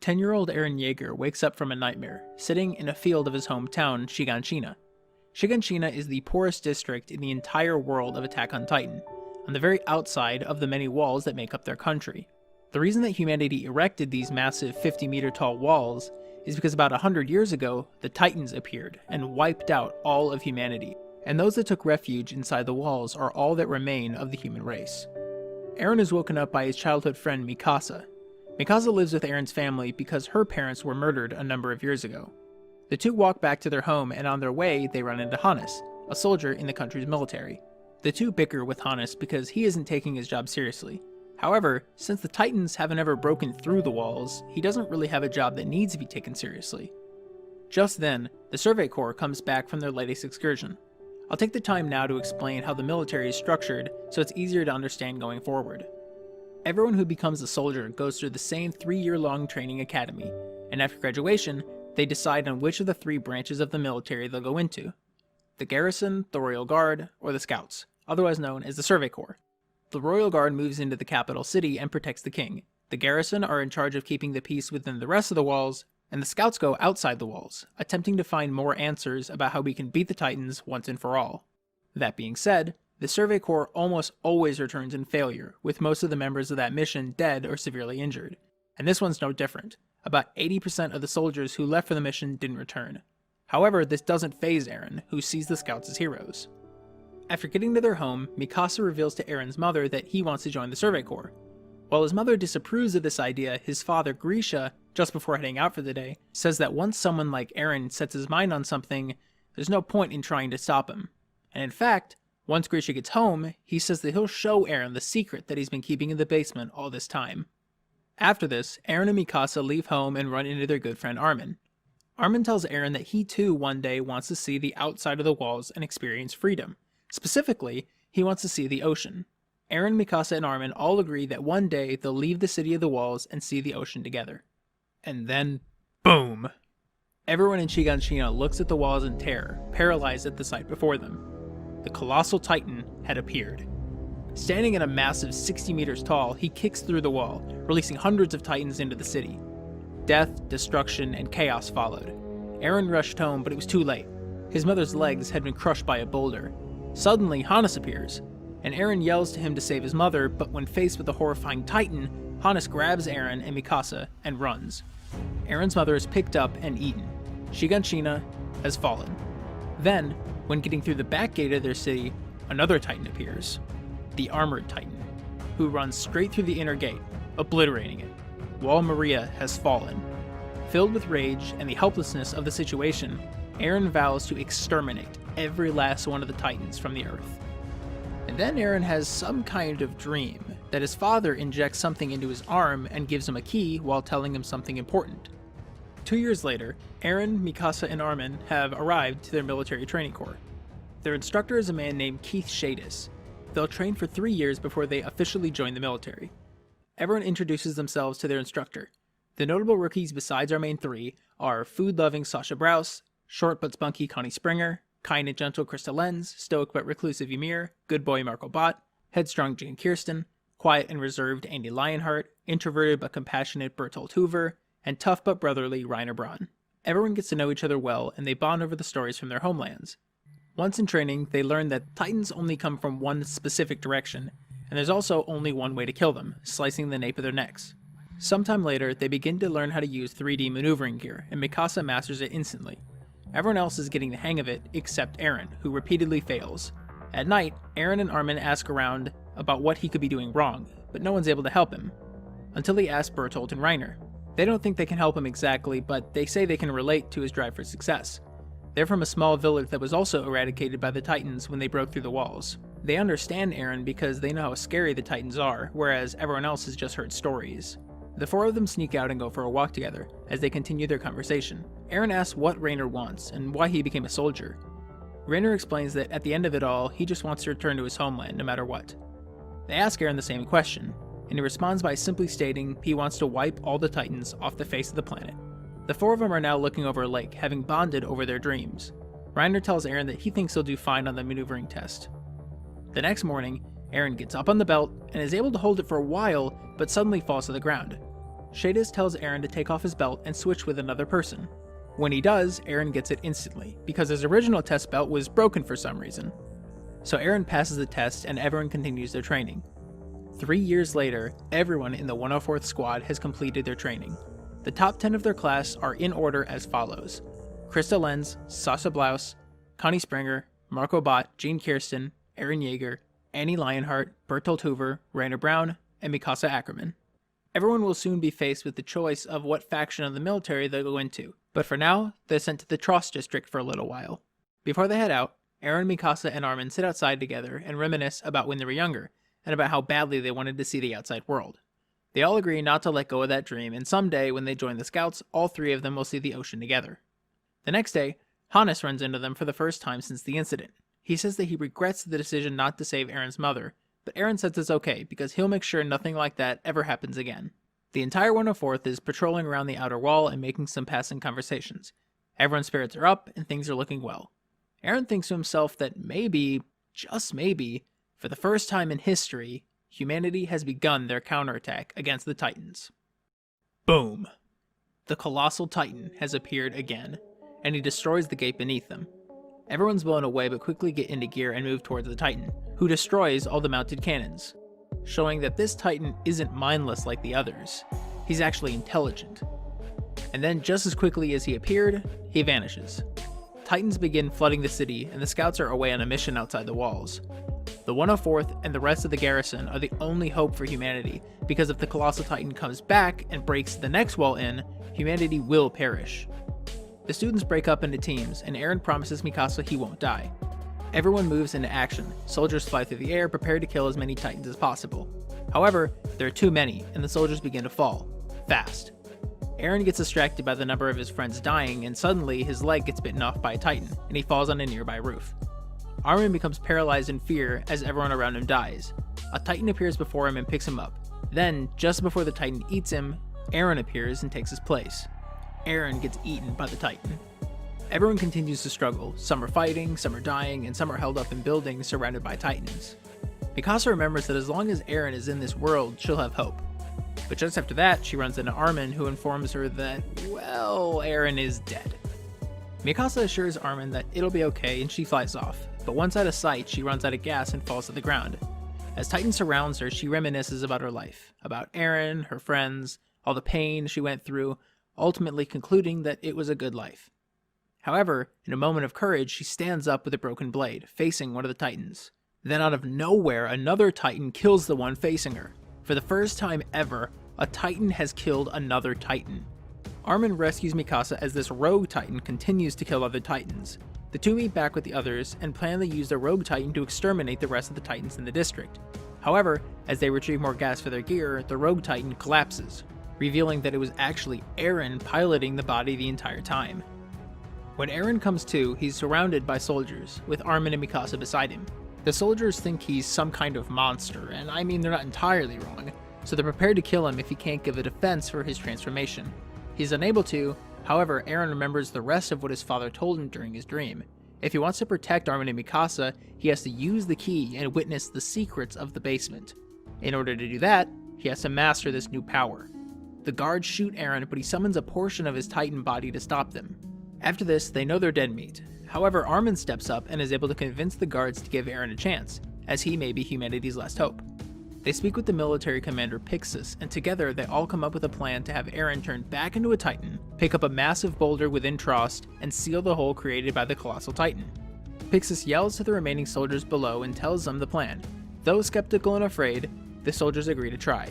10-year-old Eren Yeager wakes up from a nightmare, sitting in a field of his hometown, Shinganshina. Shinganshina is the poorest district in the entire world of Attack on Titan, on the very outside of the many walls that make up their country. The reason that humanity erected these massive 50-meter tall walls is because about 100 years ago, the Titans appeared and wiped out all of humanity, and those that took refuge inside the walls are all that remain of the human race. Eren is woken up by his childhood friend Mikasa. Mikasa lives with Eren's family because her parents were murdered a number of years ago. The two walk back to their home, and on their way they run into Hannes, a soldier in the country's military. The two bicker with Hannes because he isn't taking his job seriously. However, since the Titans haven't ever broken through the walls, he doesn't really have a job that needs to be taken seriously. Just then, the Survey Corps comes back from their latest excursion. I'll take the time now to explain how the military is structured so it's easier to understand going forward. Everyone who becomes a soldier goes through the same 3-year-long training academy, and after graduation, they decide on which of the 3 branches of the military they'll go into: the Garrison, the Royal Guard, or the Scouts, otherwise known as the Survey Corps. The Royal Guard moves into the capital city and protects the king. The Garrison are in charge of keeping the peace within the rest of the walls, and the Scouts go outside the walls, attempting to find more answers about how we can beat the Titans once and for all. That being said, the Survey Corps almost always returns in failure, with most of the members of that mission dead or severely injured. And this one's no different. About 80% of the soldiers who left for the mission didn't return. However, this doesn't faze Eren, who sees the Scouts as heroes. After getting to their home, Mikasa reveals to Eren's mother that he wants to join the Survey Corps. While his mother disapproves of this idea, his father Grisha, just before heading out for the day, says that once someone like Eren sets his mind on something, there's no point in trying to stop him. And in fact, once Grisha gets home, he says that he'll show Eren the secret that he's been keeping in the basement all this time. After this, Eren and Mikasa leave home and run into their good friend Armin. Armin tells Eren that he too one day wants to see the outside of the walls and experience freedom. Specifically, he wants to see the ocean. Eren, Mikasa, and Armin all agree that one day they'll leave the city of the walls and see the ocean together. And then, boom! Everyone in Shinganshina looks at the walls in terror, paralyzed at the sight before them. The colossal Titan had appeared. Standing at a massive 60 meters tall, he kicks through the wall, releasing hundreds of Titans into the city. Death, destruction, and chaos followed. Eren rushed home, but it was too late. His mother's legs had been crushed by a boulder. Suddenly, Hannes appears, and Eren yells to him to save his mother, but when faced with the horrifying Titan, Hannes grabs Eren and Mikasa and runs. Eren's mother is picked up and eaten. Shinganshina has fallen. Then, when getting through the back gate of their city, another Titan appears. The Armored Titan, who runs straight through the inner gate, obliterating it. Wall Maria has fallen. Filled with rage and the helplessness of the situation, Eren vows to exterminate every last one of the Titans from the earth. And then Eren has some kind of dream that his father injects something into his arm and gives him a key while telling him something important. 2 years later, Eren, Mikasa, and Armin have arrived to their military training corps. Their instructor is a man named Keith Shadis. They'll train for 3 years before they officially join the military. Everyone introduces themselves to their instructor. The notable rookies besides our main 3 are food-loving Sasha Browse, short but spunky Connie Springer, kind and gentle Krista Lenz, stoic but reclusive Ymir, good boy Marco Bott, headstrong Jane Kirsten, quiet and reserved Andy Lionheart, introverted but compassionate Bertolt Hoover, and tough but brotherly Reiner Braun. Everyone gets to know each other well, and they bond over the stories from their homelands. Once in training, they learn that Titans only come from one specific direction, and there's also only one way to kill them, slicing the nape of their necks. Sometime later, they begin to learn how to use 3D maneuvering gear, and Mikasa masters it instantly. Everyone else is getting the hang of it, except Eren, who repeatedly fails. At night, Eren and Armin ask around about what he could be doing wrong, but no one's able to help him, until he asks Bertolt and Reiner. They don't think they can help him exactly, but they say they can relate to his drive for success. They're from a small village that was also eradicated by the Titans when they broke through the walls. They understand Eren because they know how scary the Titans are, whereas everyone else has just heard stories. The 4 of them sneak out and go for a walk together, as they continue their conversation. Eren asks what Reiner wants, and why he became a soldier. Reiner explains that at the end of it all, he just wants to return to his homeland no matter what. They ask Eren the same question, and he responds by simply stating he wants to wipe all the Titans off the face of the planet. The 4 of them are now looking over a lake, having bonded over their dreams. Reiner tells Eren that he thinks he'll do fine on the maneuvering test. The next morning, Eren gets up on the belt and is able to hold it for a while, but suddenly falls to the ground. Shadis tells Eren to take off his belt and switch with another person. When he does, Eren gets it instantly, because his original test belt was broken for some reason. So Eren passes the test and everyone continues their training. 3 years later, everyone in the 104th Squad has completed their training. The top 10 of their class are in order as follows: Krista Lenz, Sasha Blouse, Connie Springer, Marco Bott, Jean Kirsten, Eren Yeager, Annie Lionheart, Bertolt Hoover, Rainer Brown, and Mikasa Ackerman. Everyone will soon be faced with the choice of what faction of the military they'll go into, but for now, they're sent to the Trost district for a little while. Before they head out, Eren, Mikasa, and Armin sit outside together and reminisce about when they were younger, and about how badly they wanted to see the outside world. They all agree not to let go of that dream, and someday when they join the Scouts, all 3 of them will see the ocean together. The next day, Hannes runs into them for the first time since the incident. He says that he regrets the decision not to save Eren's mother, but Eren says it's okay because he'll make sure nothing like that ever happens again. The entire 104th is patrolling around the outer wall and making some passing conversations. Everyone's spirits are up and things are looking well. Eren thinks to himself that maybe, just maybe, for the first time in history, humanity has begun their counterattack against the Titans. Boom! The Colossal Titan has appeared again, and he destroys the gate beneath them. Everyone's blown away but quickly get into gear and move towards the Titan, who destroys all the mounted cannons, showing that this Titan isn't mindless like the others. He's actually intelligent. And then just as quickly as he appeared, he vanishes. Titans begin flooding the city, and the Scouts are away on a mission outside the walls. The 104th and the rest of the garrison are the only hope for humanity, because if the Colossal Titan comes back and breaks the next wall in, humanity will perish. The students break up into teams, and Eren promises Mikasa he won't die. Everyone moves into action. Soldiers fly through the air, prepared to kill as many Titans as possible. However, there are too many, and the soldiers begin to fall. Fast. Eren gets distracted by the number of his friends dying, and suddenly his leg gets bitten off by a Titan, and he falls on a nearby roof. Armin becomes paralyzed in fear as everyone around him dies. A Titan appears before him and picks him up. Then, just before the Titan eats him, Eren appears and takes his place. Eren gets eaten by the Titan. Everyone continues to struggle. Some are fighting, some are dying, and some are held up in buildings surrounded by Titans. Mikasa remembers that as long as Eren is in this world, she'll have hope. But just after that, she runs into Armin, who informs her that, well, Eren is dead. Mikasa assures Armin that it'll be okay, and she flies off. But once out of sight, she runs out of gas and falls to the ground. As Titan surrounds her, she reminisces about her life, about Eren, her friends, all the pain she went through, ultimately concluding that it was a good life. However, in a moment of courage, she stands up with a broken blade, facing one of the Titans. Then out of nowhere, another Titan kills the one facing her. For the first time ever, a Titan has killed another Titan. Armin rescues Mikasa as this rogue Titan continues to kill other Titans. The two meet back with the others and plan to use the rogue Titan to exterminate the rest of the Titans in the district. However, as they retrieve more gas for their gear, the rogue Titan collapses, revealing that it was actually Eren piloting the body the entire time. When Eren comes to, he's surrounded by soldiers, with Armin and Mikasa beside him. The soldiers think he's some kind of monster, and I mean they're not entirely wrong, so they're prepared to kill him if he can't give a defense for his transformation. He's unable to, however, Eren remembers the rest of what his father told him during his dream. If he wants to protect Armin and Mikasa, he has to use the key and witness the secrets of the basement. In order to do that, he has to master this new power. The guards shoot Eren, but he summons a portion of his Titan body to stop them. After this, they know they're dead meat. However, Armin steps up and is able to convince the guards to give Eren a chance, as he may be humanity's last hope. They speak with the military commander Pixis, and together they all come up with a plan to have Eren turn back into a Titan, pick up a massive boulder within Trost, and seal the hole created by the Colossal Titan. Pixis yells to the remaining soldiers below and tells them the plan. Though skeptical and afraid, the soldiers agree to try.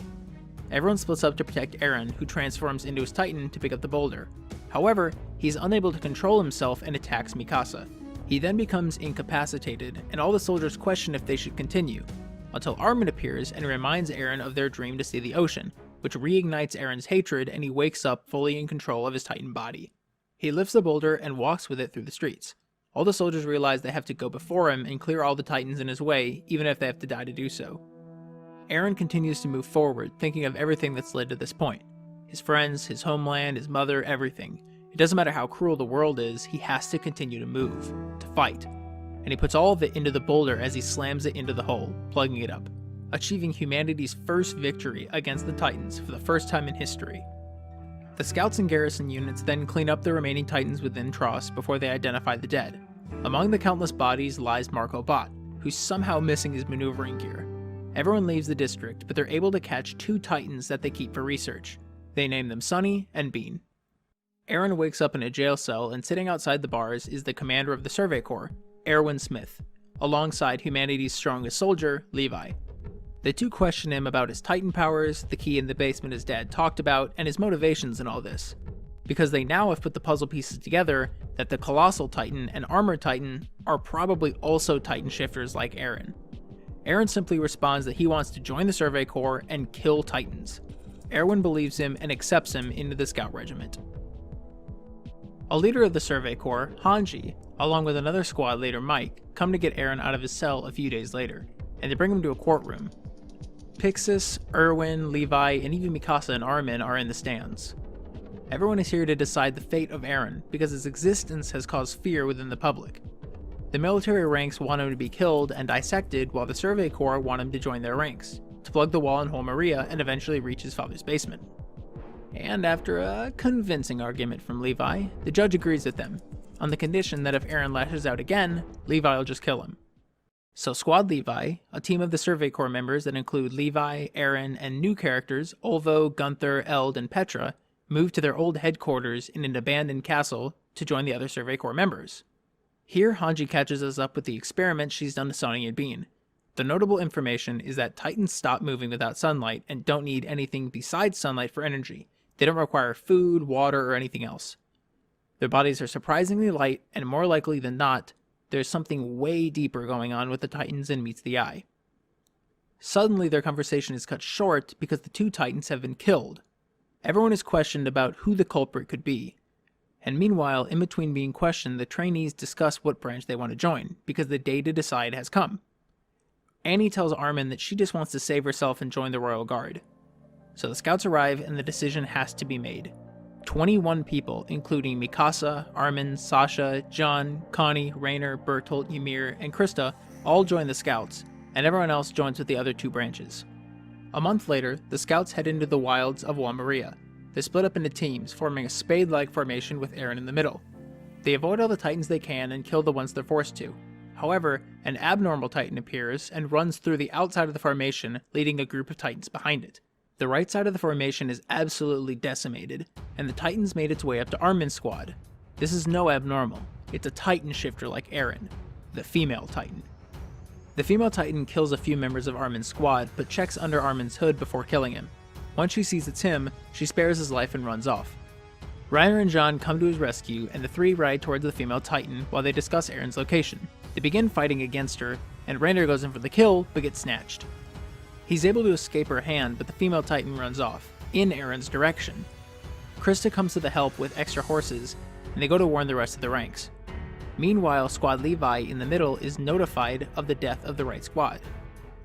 Everyone splits up to protect Eren, who transforms into his Titan to pick up the boulder. However, he's unable to control himself and attacks Mikasa. He then becomes incapacitated, and all the soldiers question if they should continue, until Armin appears and reminds Eren of their dream to see the ocean, which reignites Eren's hatred and he wakes up fully in control of his Titan body. He lifts the boulder and walks with it through the streets. All the soldiers realize they have to go before him and clear all the Titans in his way, even if they have to die to do so. Eren continues to move forward, thinking of everything that's led to this point. His friends, his homeland, his mother, everything. It doesn't matter how cruel the world is, he has to continue to move, to fight. And he puts all of it into the boulder as he slams it into the hole, plugging it up. achieving humanity's first victory against the Titans for the first time in history. The scouts and garrison units then clean up the remaining Titans within Tross before they identify the dead. Among the countless bodies lies Marco Bot, who's somehow missing his maneuvering gear. Everyone leaves the district, but they're able to catch 2 Titans that they keep for research. They name them Sunny and Bean. Aaron wakes up in a jail cell, and sitting outside the bars is the commander of the Survey Corps, Erwin Smith, alongside humanity's strongest soldier, Levi. The two question him about his Titan powers, the key in the basement his dad talked about, and his motivations in all this, because they now have put the puzzle pieces together that the Colossal Titan and Armored Titan are probably also Titan shifters like Aaron. Aaron simply responds that he wants to join the Survey Corps and kill Titans. Erwin believes him and accepts him into the Scout Regiment. A leader of the Survey Corps, Hanji, along with another squad leader Mike, come to get Aaron out of his cell a few days later, and they bring him to a courtroom. Pixis, Erwin, Levi, and even Mikasa and Armin are in the stands. Everyone is here to decide the fate of Aaron, because his existence has caused fear within the public. The military ranks want him to be killed and dissected, while the Survey Corps want him to join their ranks, to plug the wall in Hol Maria and eventually reach his father's basement. And after a convincing argument from Levi, the judge agrees with them, on the condition that if Aaron lashes out again, Levi will just kill him. So Squad Levi, a team of the Survey Corps members that include Levi, Aaron, and new characters Olvo, Gunther, Eld, and Petra, move to their old headquarters in an abandoned castle to join the other Survey Corps members. Here, Hanji catches us up with the experiment she's done to Sunny and Bean. The notable information is that Titans stop moving without sunlight and don't need anything besides sunlight for energy. They don't require food, water, or anything else. Their bodies are surprisingly light, and more likely than not, there's something way deeper going on with the Titans than meets the eye. Suddenly, their conversation is cut short because the 2 Titans have been killed. Everyone is questioned about who the culprit could be. And meanwhile, in between being questioned, the trainees discuss what branch they want to join, because the day to decide has come. Annie tells Armin that she just wants to save herself and join the Royal Guard. So the scouts arrive and the decision has to be made. 21 people, including Mikasa, Armin, Sasha, John, Connie, Rainer, Bertolt, Ymir, and Krista, all join the scouts, and everyone else joins with the other 2 branches. A month later, the scouts head into the wilds of Hol Maria. They split up into teams, forming a spade-like formation with Aaron in the middle. They avoid all the Titans they can and kill the ones they're forced to. However, an abnormal Titan appears and runs through the outside of the formation, leading a group of Titans behind it. The right side of the formation is absolutely decimated, and the Titans made its way up to Armin's squad. This is no abnormal. It's a Titan shifter like Aaron, the female Titan. The female Titan kills a few members of Armin's squad, but checks under Armin's hood before killing him. Once she sees it's him, she spares his life and runs off. Reiner and John come to his rescue, and the 3 ride towards the female Titan while they discuss Aaron's location. They begin fighting against her, and Reiner goes in for the kill, but gets snatched. He's able to escape her hand, but the female Titan runs off, in Aaron's direction. Krista comes to the help with extra horses, and they go to warn the rest of the ranks. Meanwhile, Squad Levi in the middle is notified of the death of the right squad.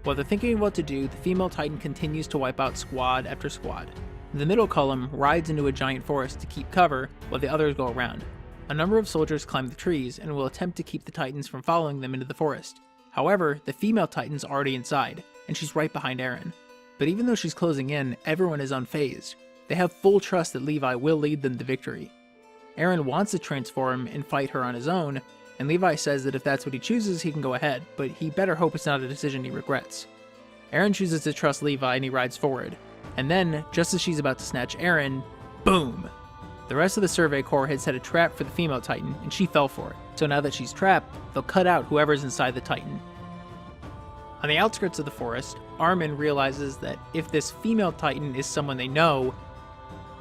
While they're thinking of what to do, the female Titan continues to wipe out squad after squad. The middle column rides into a giant forest to keep cover, while the others go around. A number of soldiers climb the trees and will attempt to keep the Titans from following them into the forest. However, the female Titan's already inside, and she's right behind Aaron. But even though she's closing in, everyone is unfazed. They have full trust that Levi will lead them to victory. Aaron wants to transform and fight her on his own, and Levi says that if that's what he chooses, he can go ahead, but he better hope it's not a decision he regrets. Aaron chooses to trust Levi and he rides forward. And then, just as she's about to snatch Aaron, boom! The rest of the Survey Corps had set a trap for the female Titan, and she fell for it. So now that she's trapped, they'll cut out whoever's inside the Titan. On the outskirts of the forest, Armin realizes that if this female Titan is someone they know,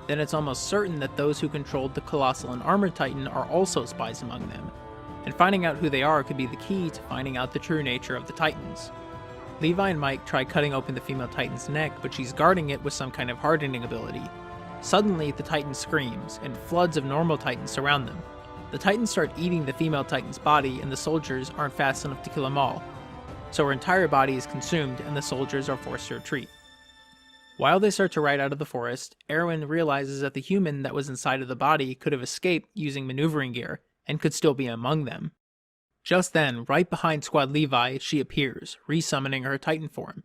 then it's almost certain that those who controlled the Colossal and Armored Titan are also spies among them, and finding out who they are could be the key to finding out the true nature of the Titans. Levi and Mike try cutting open the female Titan's neck, but she's guarding it with some kind of hardening ability. Suddenly, the Titan screams, and floods of normal Titans surround them. The Titans start eating the female Titan's body, and the soldiers aren't fast enough to kill them all. So her entire body is consumed, and the soldiers are forced to retreat. While they start to ride out of the forest, Erwin realizes that the human that was inside of the body could have escaped using maneuvering gear, and could still be among them. Just then, right behind Squad Levi, she appears, resummoning her Titan form.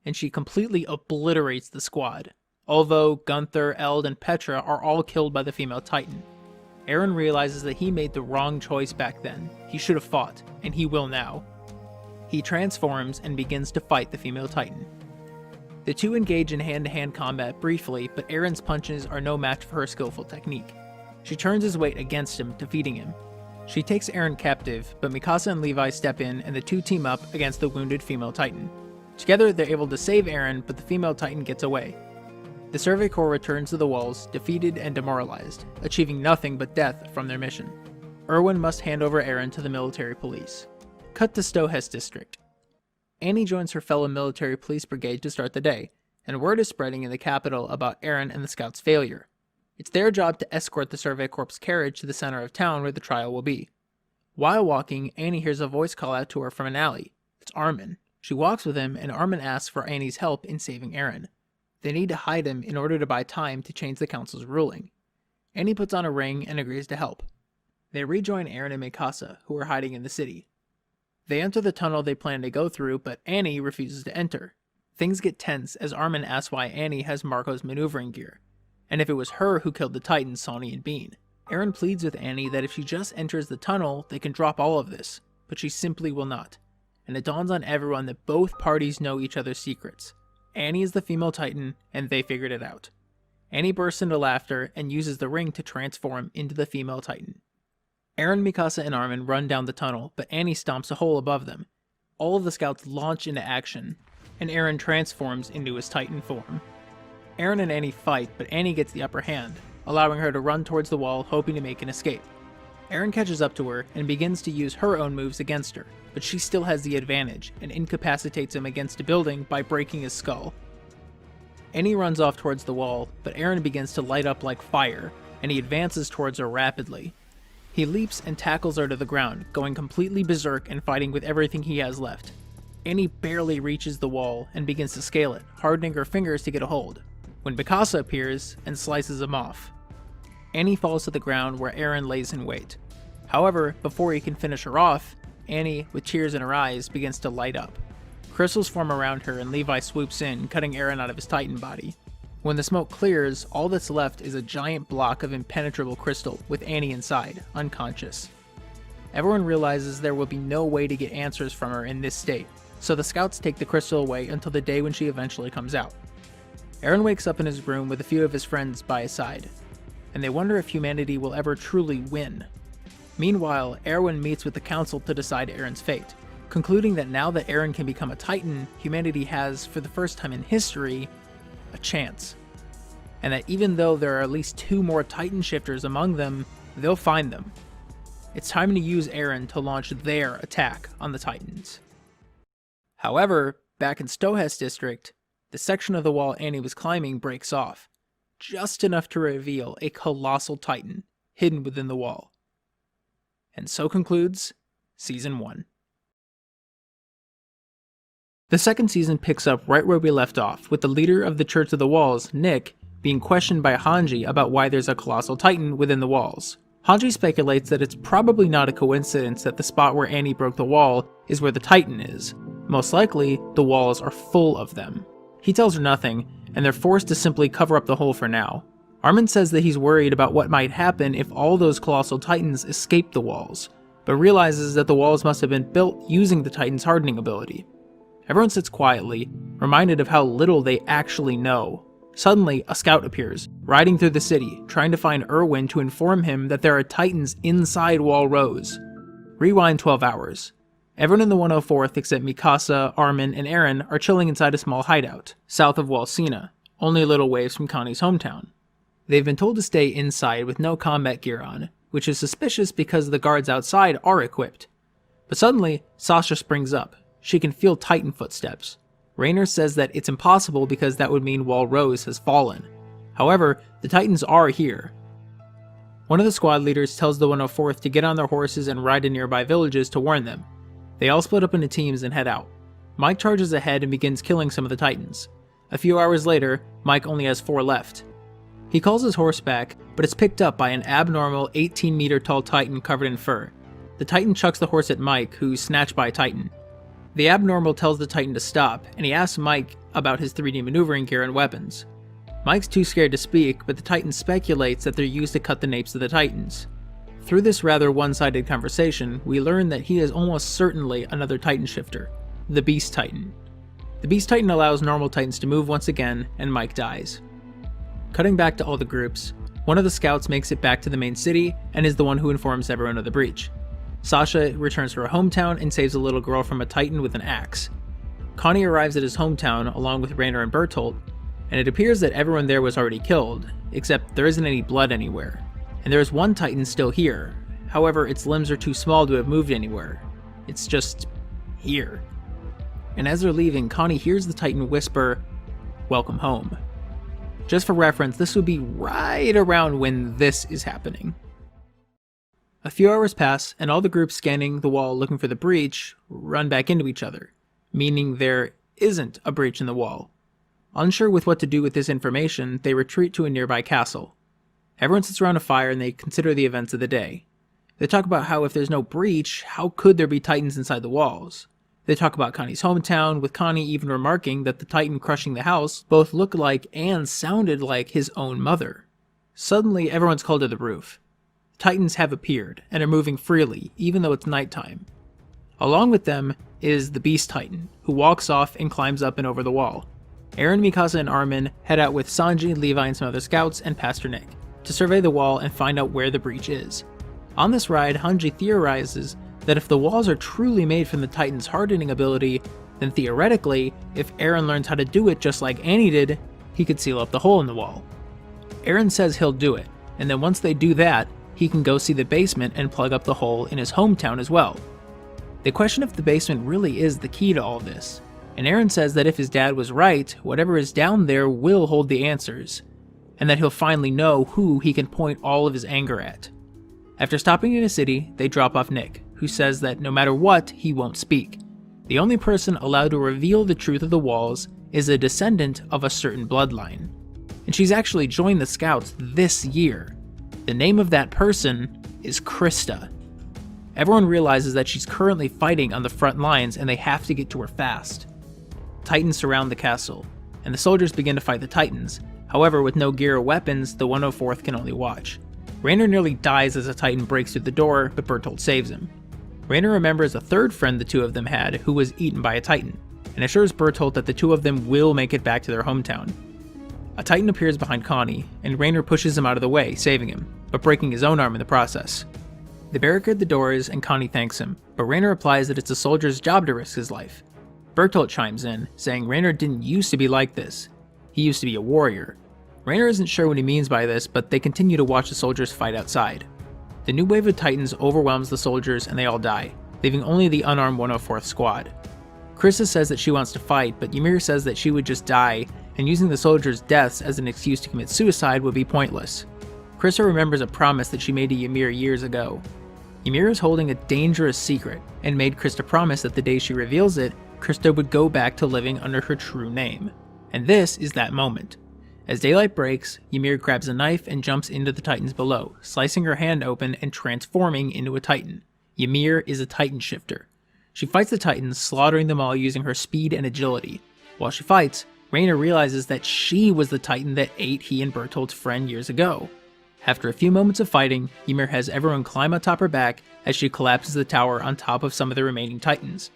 and she completely obliterates the squad. Although Gunther, Eld, and Petra are all killed by the female Titan. Eren realizes that he made the wrong choice back then. He should have fought, and he will now. He transforms and begins to fight the female Titan. The two engage in hand-to-hand combat briefly, but Eren's punches are no match for her skillful technique. She turns his weight against him, defeating him. She takes Eren captive, but Mikasa and Levi step in and the two team up against the wounded female Titan. Together, they're able to save Eren, but the female Titan gets away. The Survey Corps returns to the walls, defeated and demoralized, achieving nothing but death from their mission. Erwin must hand over Eren to the military police. Cut to Stohess District. Annie joins her fellow military police brigade to start the day, and word is spreading in the capital about Eren and the scouts' failure. It's their job to escort the Survey Corps' carriage to the center of town where the trial will be. While walking, Annie hears a voice call out to her from an alley. It's Armin. She walks with him, and Armin asks for Annie's help in saving Eren. They need to hide him in order to buy time to change the council's ruling. Annie puts on a ring and agrees to help. They rejoin Eren and Mikasa, who are hiding in the city. They enter the tunnel they plan to go through, but Annie refuses to enter. Things get tense as Armin asks why Annie has Marco's maneuvering gear, and if it was her who killed the Titans Sonny and Bean. Eren pleads with Annie that if she just enters the tunnel, they can drop all of this, but she simply will not. And it dawns on everyone that both parties know each other's secrets. Annie is the female Titan, and they figured it out. Annie bursts into laughter and uses the ring to transform into the female Titan. Eren, Mikasa, and Armin run down the tunnel, but Annie stomps a hole above them. All of the scouts launch into action, and Eren transforms into his Titan form. Eren and Annie fight, but Annie gets the upper hand, allowing her to run towards the wall, hoping to make an escape. Eren catches up to her and begins to use her own moves against her, but she still has the advantage and incapacitates him against a building by breaking his skull. Annie runs off towards the wall, but Eren begins to light up like fire, and he advances towards her rapidly. He leaps and tackles her to the ground, going completely berserk and fighting with everything he has left. Annie barely reaches the wall and begins to scale it, hardening her fingers to get a hold, when Mikasa appears and slices him off. Annie falls to the ground where Eren lays in wait. However, before he can finish her off, Annie, with tears in her eyes, begins to light up. Crystals form around her and Levi swoops in, cutting Eren out of his Titan body. When the smoke clears, all that's left is a giant block of impenetrable crystal with Annie inside, unconscious. Everyone realizes there will be no way to get answers from her in this state, so the scouts take the crystal away until the day when she eventually comes out. Eren wakes up in his room with a few of his friends by his side, and they wonder if humanity will ever truly win. Meanwhile, Erwin meets with the council to decide Eren's fate, concluding that now that Eren can become a Titan, humanity has, for the first time in history, a chance. And that even though there are at least 2 more Titan shifters among them, they'll find them. It's time to use Eren to launch their attack on the Titans. However, back in Stohess District, the section of the wall Annie was climbing breaks off, just enough to reveal a colossal Titan hidden within the wall. And so concludes Season 1. The second season picks up right where we left off, with the leader of the Church of the Walls, Nick, being questioned by Hanji about why there's a colossal Titan within the walls. Hanji speculates that it's probably not a coincidence that the spot where Annie broke the wall is where the Titan is. Most likely, the walls are full of them. He tells her nothing, and they're forced to simply cover up the hole for now. Armin says that he's worried about what might happen if all those colossal Titans escape the walls, but realizes that the walls must have been built using the Titan's hardening ability. Everyone sits quietly, reminded of how little they actually know. Suddenly, a scout appears, riding through the city, trying to find Erwin to inform him that there are Titans inside Wall Rose. Rewind 12 hours. Everyone in the 104th except Mikasa, Armin, and Eren are chilling inside a small hideout, south of Wall Sina, only a little ways from Connie's hometown. They've been told to stay inside with no combat gear on, which is suspicious because the guards outside are equipped. But suddenly, Sasha springs up. She can feel Titan footsteps. Raynor says that it's impossible because that would mean Wall Rose has fallen. However, the Titans are here. One of the squad leaders tells the 104th to get on their horses and ride to nearby villages to warn them. They all split up into teams and head out. Mike charges ahead and begins killing some of the Titans. A few hours later, Mike only has 4 left. He calls his horse back, but it's picked up by an abnormal 18-meter tall Titan covered in fur. The Titan chucks the horse at Mike, who's snatched by a Titan. The abnormal tells the Titan to stop, and he asks Mike about his 3D maneuvering gear and weapons. Mike's too scared to speak, but the Titan speculates that they're used to cut the napes of the Titans. Through this rather one-sided conversation, we learn that he is almost certainly another Titan shifter, the Beast Titan. The Beast Titan allows normal Titans to move once again, and Mike dies. Cutting back to all the groups, one of the scouts makes it back to the main city and is the one who informs everyone of the breach. Sasha returns to her hometown and saves a little girl from a Titan with an axe. Connie arrives at his hometown along with Raynor and Bertolt, and it appears that everyone there was already killed, except there isn't any blood anywhere. And there is one Titan still here, however its limbs are too small to have moved anywhere. It's just here. And as they're leaving, Connie hears the Titan whisper, "Welcome home." Just for reference, this would be right around when this is happening. A few hours pass, and all the groups scanning the wall looking for the breach run back into each other, meaning there isn't a breach in the wall. Unsure with what to do with this information, they retreat to a nearby castle. Everyone sits around a fire and they consider the events of the day. They talk about how if there's no breach, how could there be Titans inside the walls? They talk about Connie's hometown, with Connie even remarking that the Titan crushing the house both looked like and sounded like his own mother. Suddenly, everyone's called to the roof. Titans have appeared and are moving freely, even though it's nighttime. Along with them is the Beast Titan, who walks off and climbs up and over the wall. Aaron, Mikasa, and Armin head out with Sanji, Levi, and some other scouts, and Pastor Nick, to survey the wall and find out where the breach is. On this ride, Hanji theorizes that if the walls are truly made from the Titan's hardening ability, then theoretically, if Aaron learns how to do it just like Annie did, he could seal up the hole in the wall. Aaron says he'll do it, and then once they do that, he can go see the basement and plug up the hole in his hometown as well. They question if the basement really is the key to all this, and Aaron says that if his dad was right, whatever is down there will hold the answers, and that he'll finally know who he can point all of his anger at. After stopping in a city, they drop off Nick, who says that no matter what, he won't speak. The only person allowed to reveal the truth of the walls is a descendant of a certain bloodline. And she's actually joined the Scouts this year. The name of that person is Krista. Everyone realizes that she's currently fighting on the front lines and they have to get to her fast. Titans surround the castle, and the soldiers begin to fight the Titans. However, with no gear or weapons, the 104th can only watch. Raynor nearly dies as a Titan breaks through the door, but Bertolt saves him. Raynor remembers a third friend the two of them had who was eaten by a Titan, and assures Bertolt that the two of them will make it back to their hometown. A Titan appears behind Connie, and Raynor pushes him out of the way, saving him, but breaking his own arm in the process. They barricade the doors, and Connie thanks him, but Raynor replies that it's a soldier's job to risk his life. Bertolt chimes in, saying Raynor didn't used to be like this. He used to be a warrior. Raynor isn't sure what he means by this, but they continue to watch the soldiers fight outside. The new wave of Titans overwhelms the soldiers and they all die, leaving only the unarmed 104th squad. Krista says that she wants to fight, but Ymir says that she would just die, and using the soldiers' deaths as an excuse to commit suicide would be pointless. Krista remembers a promise that she made to Ymir years ago. Ymir is holding a dangerous secret, and made Krista promise that the day she reveals it, Krista would go back to living under her true name. And this is that moment. As daylight breaks, Ymir grabs a knife and jumps into the Titans below, slicing her hand open and transforming into a Titan. Ymir is a Titan shifter. She fights the Titans, slaughtering them all using her speed and agility. While she fights, Raynor realizes that she was the Titan that ate he and Bertolt's friend years ago. After a few moments of fighting, Ymir has everyone climb atop her back as she collapses the tower on top of some of the remaining Titans.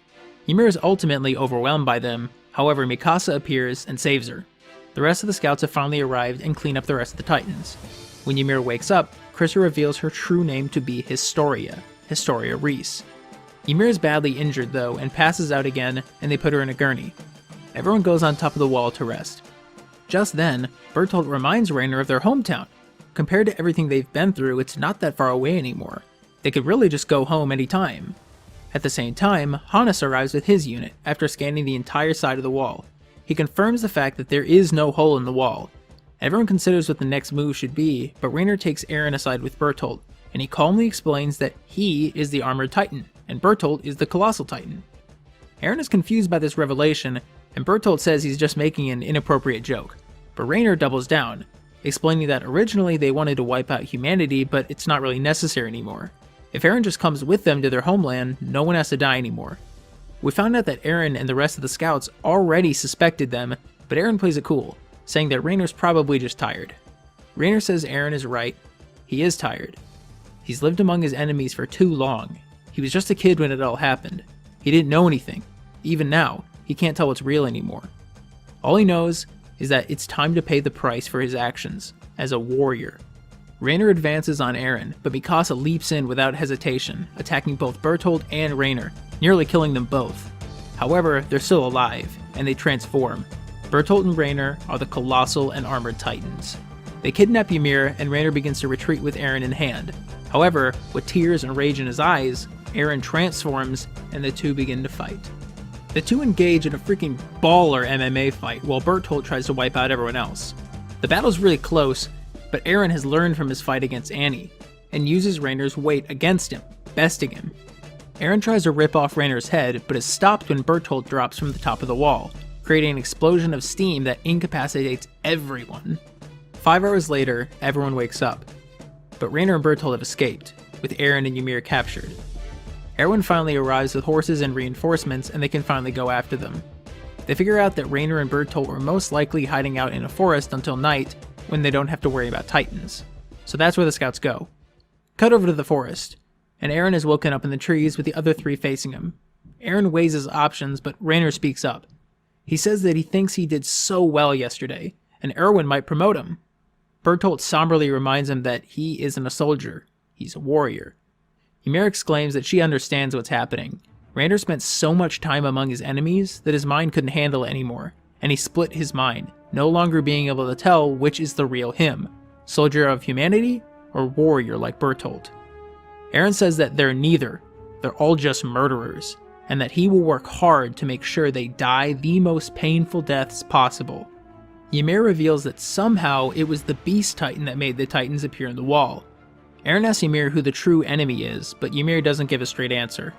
Ymir is ultimately overwhelmed by them, however Mikasa appears and saves her. The rest of the scouts have finally arrived and clean up the rest of the Titans. When Ymir wakes up, Krista reveals her true name to be Historia Reese. Ymir is badly injured though and passes out again, and they put her in a gurney. Everyone goes on top of the wall to rest. Just then, Bertolt reminds Raynor of their hometown. Compared to everything they've been through, it's not that far away anymore. They could really just go home anytime. At the same time, Hannes arrives with his unit after scanning the entire side of the wall. He confirms the fact that there is no hole in the wall. Everyone considers what the next move should be, but Raynor takes Aaron aside with Bertolt, and he calmly explains that he is the Armored Titan, and Bertolt is the Colossal Titan. Aaron is confused by this revelation, and Bertolt says he's just making an inappropriate joke, but Raynor doubles down, explaining that originally they wanted to wipe out humanity, but it's not really necessary anymore. If Aaron just comes with them to their homeland, no one has to die anymore. We found out that Eren and the rest of the scouts already suspected them, but Eren plays it cool, saying that Raynor's probably just tired. Raynor says Eren is right. He is tired. He's lived among his enemies for too long. He was just a kid when it all happened. He didn't know anything. Even now, he can't tell what's real anymore. All he knows is that it's time to pay the price for his actions, as a warrior. Raynor advances on Eren, but Mikasa leaps in without hesitation, attacking both Bertolt and Raynor, nearly killing them both. However, they're still alive, and they transform. Bertolt and Raynor are the colossal and armored titans. They kidnap Ymir, and Raynor begins to retreat with Eren in hand. However, with tears and rage in his eyes, Eren transforms, and the two begin to fight. The two engage in a freaking baller MMA fight, while Bertolt tries to wipe out everyone else. The battle's really close, but Eren has learned from his fight against Annie, and uses Raynor's weight against him, besting him. Eren tries to rip off Raynor's head, but is stopped when Bertolt drops from the top of the wall, creating an explosion of steam that incapacitates everyone. 5 hours later, everyone wakes up, but Raynor and Bertolt have escaped, with Eren and Ymir captured. Erwin finally arrives with horses and reinforcements, and they can finally go after them. They figure out that Raynor and Bertolt were most likely hiding out in a forest until night, when they don't have to worry about titans. So that's where the scouts go. Cut over to the forest, and Eren is woken up in the trees with the other three facing him. Eren weighs his options, but Raynor speaks up. He says that he thinks he did so well yesterday, and Erwin might promote him. Bertolt somberly reminds him that he isn't a soldier, he's a warrior. Ymir exclaims that she understands what's happening. Raynor spent so much time among his enemies that his mind couldn't handle it anymore, and he split his mind, no longer being able to tell which is the real him, soldier of humanity or warrior like Bertolt. Eren says that they're neither, they're all just murderers, and that he will work hard to make sure they die the most painful deaths possible. Ymir reveals that somehow it was the Beast Titan that made the Titans appear in the wall. Eren asks Ymir who the true enemy is, but Ymir doesn't give a straight answer.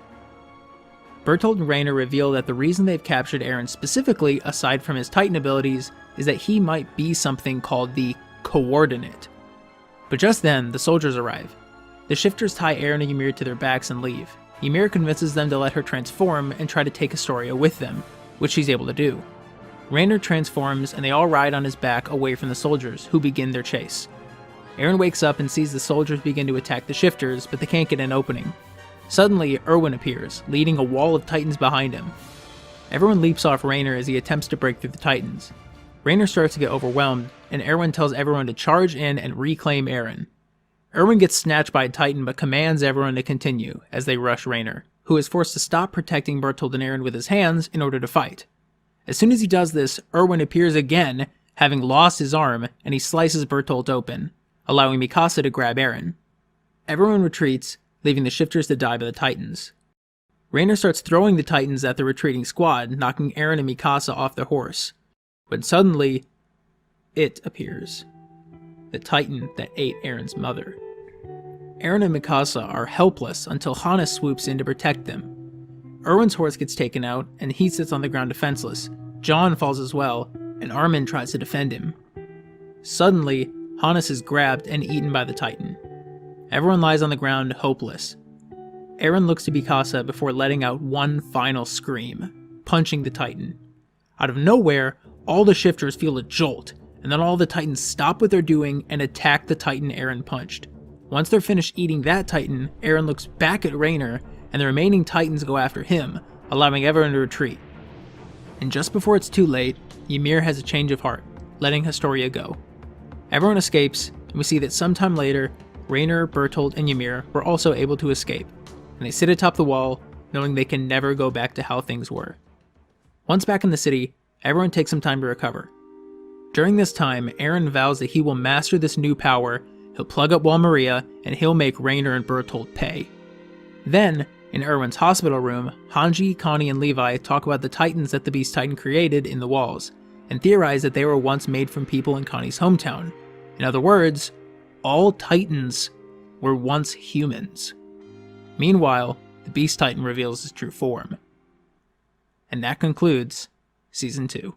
Bertolt and Raynor reveal that the reason they've captured Eren specifically, aside from his Titan abilities, is that he might be something called the Coordinate. But just then, the soldiers arrive. The shifters tie Eren and Ymir to their backs and leave. Ymir convinces them to let her transform and try to take Historia with them, which she's able to do. Raynor transforms and they all ride on his back away from the soldiers, who begin their chase. Eren wakes up and sees the soldiers begin to attack the shifters, but they can't get an opening. Suddenly, Erwin appears, leading a wall of titans behind him. Everyone leaps off Raynor as he attempts to break through the titans. Raynor starts to get overwhelmed, and Erwin tells everyone to charge in and reclaim Eren. Erwin gets snatched by a titan but commands everyone to continue as they rush Raynor, who is forced to stop protecting Bertolt and Eren with his hands in order to fight. As soon as he does this, Erwin appears again, having lost his arm, and he slices Bertolt open, allowing Mikasa to grab Eren. Everyone retreats, leaving the shifters to die by the titans. Raynor starts throwing the titans at the retreating squad, knocking Eren and Mikasa off their horse. When suddenly, it appears. The titan that ate Eren's mother. Eren and Mikasa are helpless until Hana swoops in to protect them. Erwin's horse gets taken out, and he sits on the ground defenseless. John falls as well, and Armin tries to defend him. Suddenly, Hannes is grabbed and eaten by the titan. Everyone lies on the ground, hopeless. Eren looks to Mikasa before letting out one final scream, punching the titan. Out of nowhere, all the shifters feel a jolt, and then all the titans stop what they're doing and attack the titan Eren punched. Once they're finished eating that titan, Eren looks back at Raynor, and the remaining titans go after him, allowing everyone to retreat. And just before it's too late, Ymir has a change of heart, letting Historia go. Everyone escapes, and we see that sometime later, Raynor, Bertolt, and Ymir were also able to escape, and they sit atop the wall, knowing they can never go back to how things were. Once back in the city, everyone takes some time to recover. During this time, Eren vows that he will master this new power, he'll plug up Wall Maria, and he'll make Raynor and Bertolt pay. Then, in Erwin's hospital room, Hanji, Connie, and Levi talk about the titans that the Beast Titan created in the walls, and theorize that they were once made from people in Connie's hometown. In other words, all titans were once humans. Meanwhile, the Beast Titan reveals his true form. And that concludes Season 2.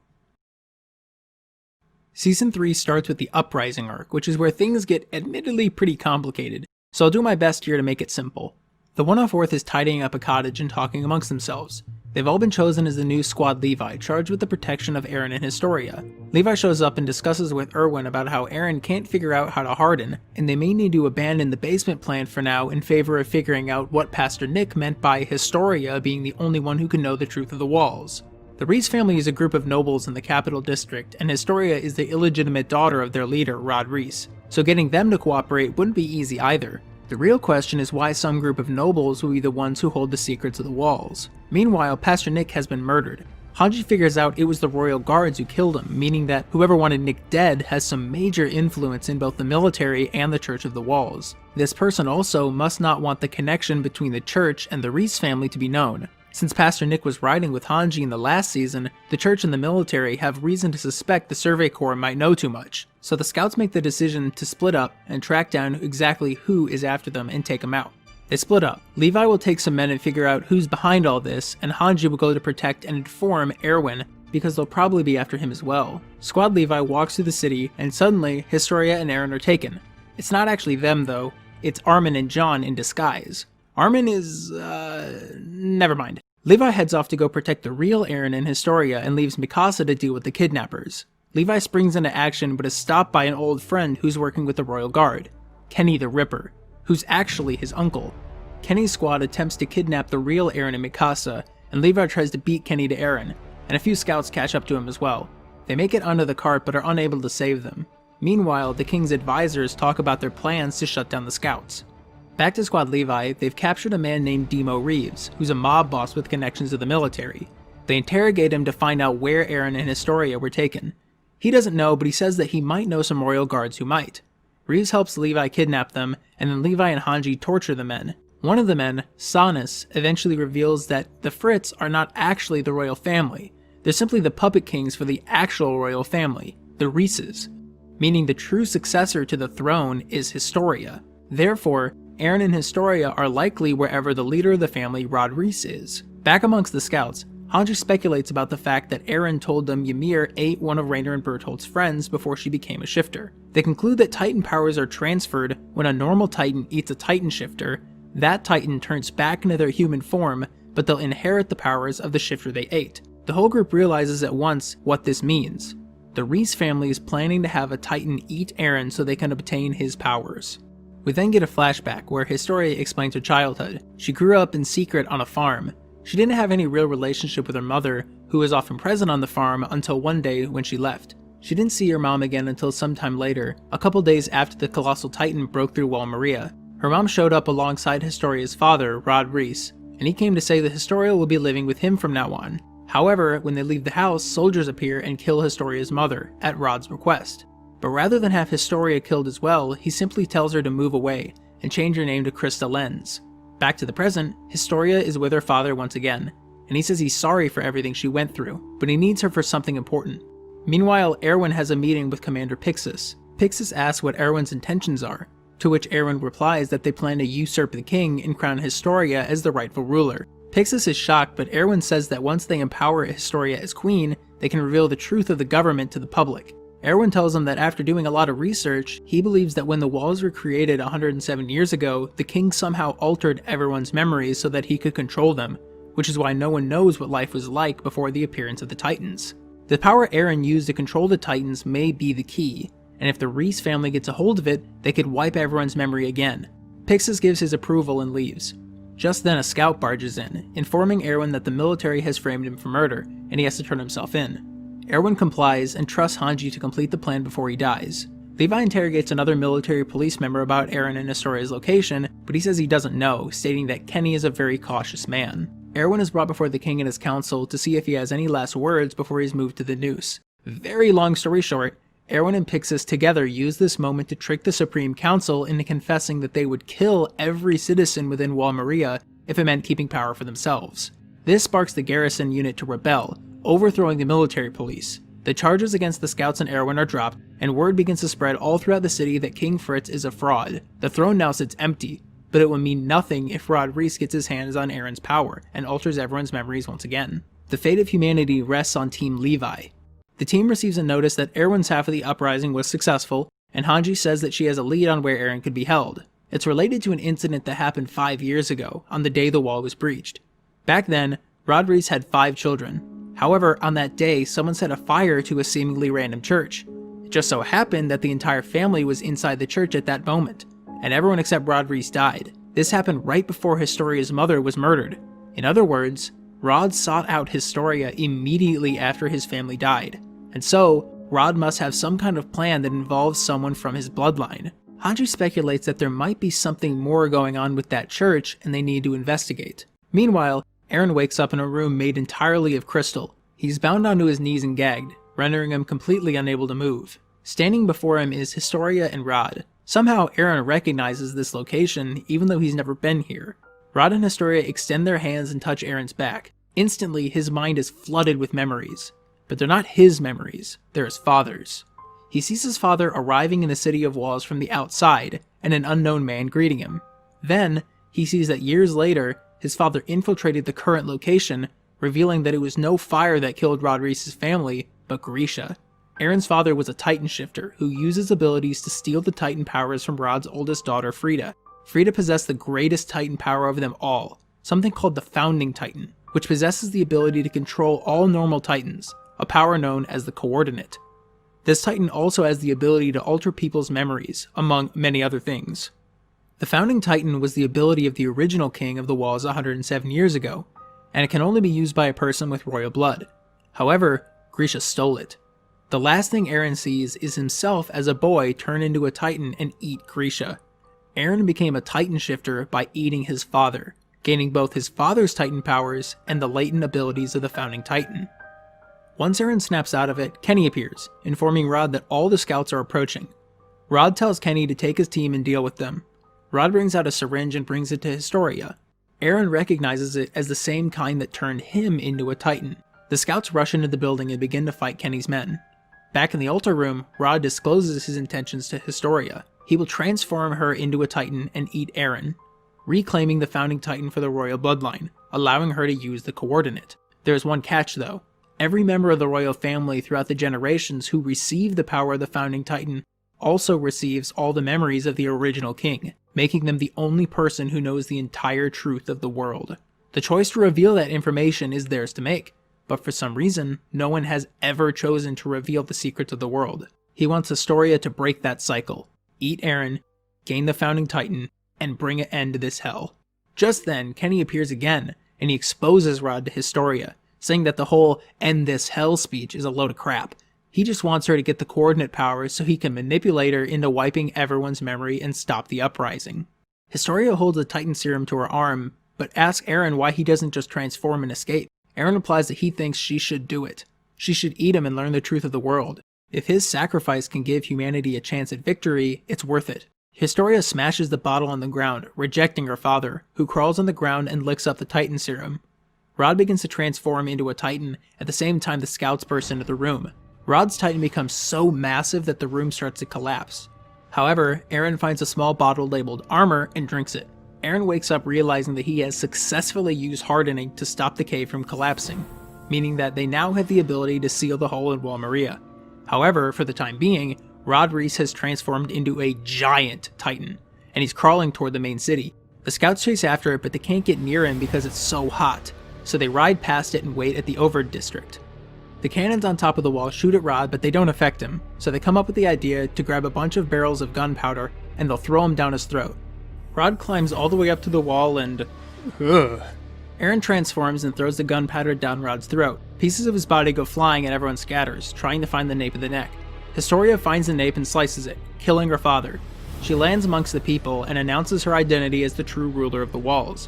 Season 3 starts with the Uprising arc, which is where things get admittedly pretty complicated, so I'll do my best here to make it simple. The 104th is tidying up a cottage and talking amongst themselves. They've all been chosen as the new Squad Levi, charged with the protection of Eren and Historia. Levi shows up and discusses with Erwin about how Eren can't figure out how to harden, and they may need to abandon the basement plan for now in favor of figuring out what Pastor Nick meant by Historia being the only one who can know the truth of the walls. The Reese family is a group of nobles in the capital district, and Historia is the illegitimate daughter of their leader, Rod Reese, so getting them to cooperate wouldn't be easy either. The real question is why some group of nobles will be the ones who hold the secrets of the walls. Meanwhile, Pastor Nick has been murdered. Hanji figures out it was the royal guards who killed him, meaning that whoever wanted Nick dead has some major influence in both the military and the Church of the Walls. This person also must not want the connection between the church and the Reese family to be known. Since Pastor Nick was riding with Hanji in the last season, the church and the military have reason to suspect the Survey Corps might know too much, so the scouts make the decision to split up and track down exactly who is after them and take them out. They split up. Levi will take some men and figure out who's behind all this, and Hanji will go to protect and inform Erwin, because they'll probably be after him as well. Squad Levi walks through the city, and suddenly, Historia and Eren are taken. It's not actually them though, it's Armin and John in disguise. Armin is, never mind. Levi heads off to go protect the real Eren and Historia and leaves Mikasa to deal with the kidnappers. Levi springs into action but is stopped by an old friend who's working with the Royal Guard, Kenny the Ripper, who's actually his uncle. Kenny's squad attempts to kidnap the real Eren and Mikasa, and Levi tries to beat Kenny to Eren, and a few scouts catch up to him as well. They make it onto the cart but are unable to save them. Meanwhile, the king's advisors talk about their plans to shut down the scouts. Back to Squad Levi, they've captured a man named Demo Reeves, who's a mob boss with connections to the military. They interrogate him to find out where Eren and Historia were taken. He doesn't know, but he says that he might know some royal guards who might. Reeves helps Levi kidnap them, and then Levi and Hanji torture the men. One of the men, Sanus, eventually reveals that the Fritz are not actually the royal family. They're simply the puppet kings for the actual royal family, the Reeses, meaning the true successor to the throne is Historia. Therefore, Eren and Historia are likely wherever the leader of the family, Rod Reese, is. Back amongst the scouts, Hanji speculates about the fact that Eren told them Ymir ate one of Rainer and Bertholdt's friends before she became a shifter. They conclude that Titan powers are transferred when a normal Titan eats a Titan shifter. That Titan turns back into their human form, but they'll inherit the powers of the shifter they ate. The whole group realizes at once what this means. The Reese family is planning to have a Titan eat Eren so they can obtain his powers. We then get a flashback where Historia explains her childhood. She grew up in secret on a farm. She didn't have any real relationship with her mother, who was often present on the farm until one day when she left. She didn't see her mom again until sometime later, a couple days after the Colossal Titan broke through Wall Maria. Her mom showed up alongside Historia's father, Rod Reese, and he came to say that Historia will be living with him from now on. However, when they leave the house, soldiers appear and kill Historia's mother, at Rod's request. But rather than have Historia killed as well, he simply tells her to move away, and change her name to Krista Lenz. Back to the present, Historia is with her father once again, and he says he's sorry for everything she went through, but he needs her for something important. Meanwhile, Erwin has a meeting with Commander Pixis. Pixis asks what Erwin's intentions are, to which Erwin replies that they plan to usurp the king and crown Historia as the rightful ruler. Pixis is shocked, but Erwin says that once they empower Historia as queen, they can reveal the truth of the government to the public. Erwin tells him that after doing a lot of research, he believes that when the walls were created 107 years ago, the king somehow altered everyone's memories so that he could control them, which is why no one knows what life was like before the appearance of the Titans. The power Eren used to control the Titans may be the key, and if the Reese family gets a hold of it, they could wipe everyone's memory again. Pixis gives his approval and leaves. Just then a scout barges in, informing Erwin that the military has framed him for murder, and he has to turn himself in. Erwin complies and trusts Hanji to complete the plan before he dies. Levi interrogates another military police member about Eren and Historia's location, but he says he doesn't know, stating that Kenny is a very cautious man. Erwin is brought before the king and his council to see if he has any last words before he's moved to the noose. Very long story short, Erwin and Pixis together use this moment to trick the Supreme Council into confessing that they would kill every citizen within Wall Maria if it meant keeping power for themselves. This sparks the garrison unit to rebel, overthrowing the military police. The charges against the scouts and Erwin are dropped, and word begins to spread all throughout the city that King Fritz is a fraud. The throne now sits empty, but it will mean nothing if Rod Reese gets his hands on Eren's power and alters everyone's memories once again. The fate of humanity rests on Team Levi. The team receives a notice that Erwin's half of the uprising was successful, and Hanji says that she has a lead on where Eren could be held. It's related to an incident that happened 5 years ago, on the day the wall was breached. Back then, Rod Reese had 5 children. However, on that day, someone set a fire to a seemingly random church. It just so happened that the entire family was inside the church at that moment, and everyone except Rod Reese died. This happened right before Historia's mother was murdered. In other words, Rod sought out Historia immediately after his family died, and so, Rod must have some kind of plan that involves someone from his bloodline. Hanji speculates that there might be something more going on with that church and they need to investigate. Meanwhile, Eren wakes up in a room made entirely of crystal. He's bound onto his knees and gagged, rendering him completely unable to move. Standing before him is Historia and Rod. Somehow Eren recognizes this location even though he's never been here. Rod and Historia extend their hands and touch Eren's back. Instantly, his mind is flooded with memories. But they're not his memories, they're his father's. He sees his father arriving in the City of Walls from the outside, and an unknown man greeting him. Then, he sees that years later, his father infiltrated the current location, revealing that it was no fire that killed Rod Reese's family, but Grisha. Eren's father was a Titan shifter, who uses abilities to steal the Titan powers from Rod's oldest daughter, Frida. Frida possessed the greatest Titan power of them all, something called the Founding Titan, which possesses the ability to control all normal Titans, a power known as the Coordinate. This Titan also has the ability to alter people's memories, among many other things. The Founding Titan was the ability of the original king of the Walls 107 years ago, and it can only be used by a person with royal blood. However, Grisha stole it. The last thing Eren sees is himself as a boy turn into a Titan and eat Grisha. Eren became a Titan shifter by eating his father, gaining both his father's Titan powers and the latent abilities of the Founding Titan. Once Eren snaps out of it, Kenny appears, informing Rod that all the scouts are approaching. Rod tells Kenny to take his team and deal with them. Rod brings out a syringe and brings it to Historia. Eren recognizes it as the same kind that turned him into a Titan. The scouts rush into the building and begin to fight Kenny's men. Back in the altar room, Rod discloses his intentions to Historia. He will transform her into a Titan and eat Eren, reclaiming the Founding Titan for the royal bloodline, allowing her to use the Coordinate. There is one catch though. Every member of the royal family throughout the generations who received the power of the Founding Titan also receives all the memories of the original king, making them the only person who knows the entire truth of the world. The choice to reveal that information is theirs to make, but for some reason, no one has ever chosen to reveal the secrets of the world. He wants Historia to break that cycle, eat Eren, gain the Founding Titan, and bring an end to this hell. Just then, Kenny appears again, and he exposes Rod to Historia, saying that the whole "end this hell" speech is a load of crap. He just wants her to get the Coordinate powers so he can manipulate her into wiping everyone's memory and stop the uprising. Historia holds a Titan serum to her arm, but asks Eren why he doesn't just transform and escape. Eren replies that he thinks she should do it. She should eat him and learn the truth of the world. If his sacrifice can give humanity a chance at victory, it's worth it. Historia smashes the bottle on the ground, rejecting her father, who crawls on the ground and licks up the Titan serum. Rod begins to transform into a Titan at the same time the scouts burst into the room. Rod's Titan becomes so massive that the room starts to collapse. However, Eren finds a small bottle labeled armor and drinks it. Eren wakes up realizing that he has successfully used hardening to stop the cave from collapsing, meaning that they now have the ability to seal the hole in Wall Maria. However, for the time being, Rod Reese has transformed into a giant Titan, and he's crawling toward the main city. The scouts chase after it, but they can't get near him because it's so hot, so they ride past it and wait at the Orvud district. The cannons on top of the wall shoot at Rod, but they don't affect him, so they come up with the idea to grab a bunch of barrels of gunpowder and they'll throw him down his throat. Rod climbs all the way up to the wall and... Eren transforms and throws the gunpowder down Rod's throat. Pieces of his body go flying and everyone scatters, trying to find the nape of the neck. Historia finds the nape and slices it, killing her father. She lands amongst the people and announces her identity as the true ruler of the walls.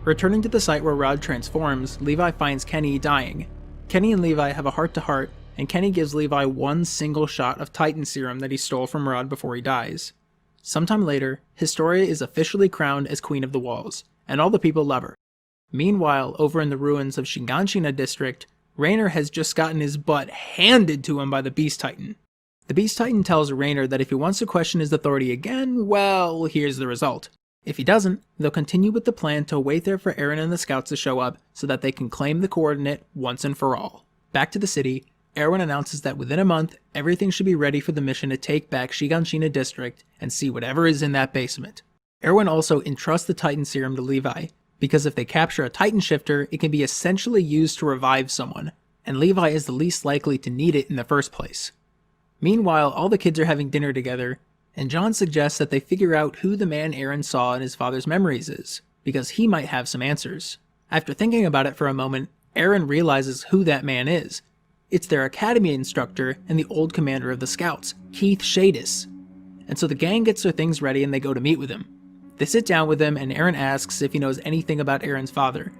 Returning to the site where Rod transforms, Levi finds Kenny dying. Kenny and Levi have a heart-to-heart, and Kenny gives Levi one single shot of Titan serum that he stole from Rod before he dies. Sometime later, Historia is officially crowned as Queen of the Walls, and all the people love her. Meanwhile, over in the ruins of Shinganshina district, Raynor has just gotten his butt handed to him by the Beast Titan. The Beast Titan tells Raynor that if he wants to question his authority again, well, here's the result. If he doesn't, they'll continue with the plan to wait there for Eren and the scouts to show up so that they can claim the Coordinate once and for all. Back to the city, Erwin announces that within a month, everything should be ready for the mission to take back Shinganshina district and see whatever is in that basement. Erwin also entrusts the Titan serum to Levi, because if they capture a Titan shifter, it can be essentially used to revive someone, and Levi is the least likely to need it in the first place. Meanwhile, all the kids are having dinner together, and John suggests that they figure out who the man Aaron saw in his father's memories is, because he might have some answers. After thinking about it for a moment, Aaron realizes who that man is. It's their academy instructor and the old commander of the scouts, Keith Shadis. And so the gang gets their things ready and they go to meet with him. They sit down with him and Aaron asks if he knows anything about Aaron's father.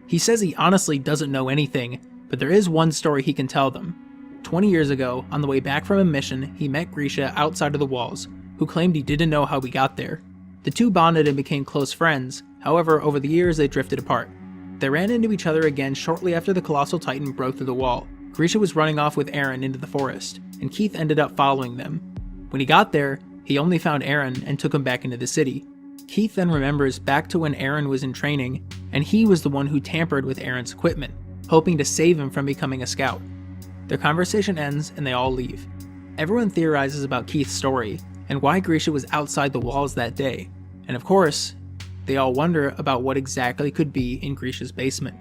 He says he honestly doesn't know anything, but there is one story he can tell them. 20 years ago, on the way back from a mission, he met Grisha outside of the walls, who claimed he didn't know how we got there. The two bonded and became close friends, however, over the years they drifted apart. They ran into each other again shortly after the Colossal Titan broke through the wall. Grisha was running off with Aaron into the forest, and Keith ended up following them. When he got there, he only found Aaron and took him back into the city. Keith then remembers back to when Aaron was in training, and he was the one who tampered with Aaron's equipment, hoping to save him from becoming a scout. Their conversation ends and they all leave. Everyone theorizes about Keith's story, and why Grisha was outside the walls that day. And of course, they all wonder about what exactly could be in Grisha's basement.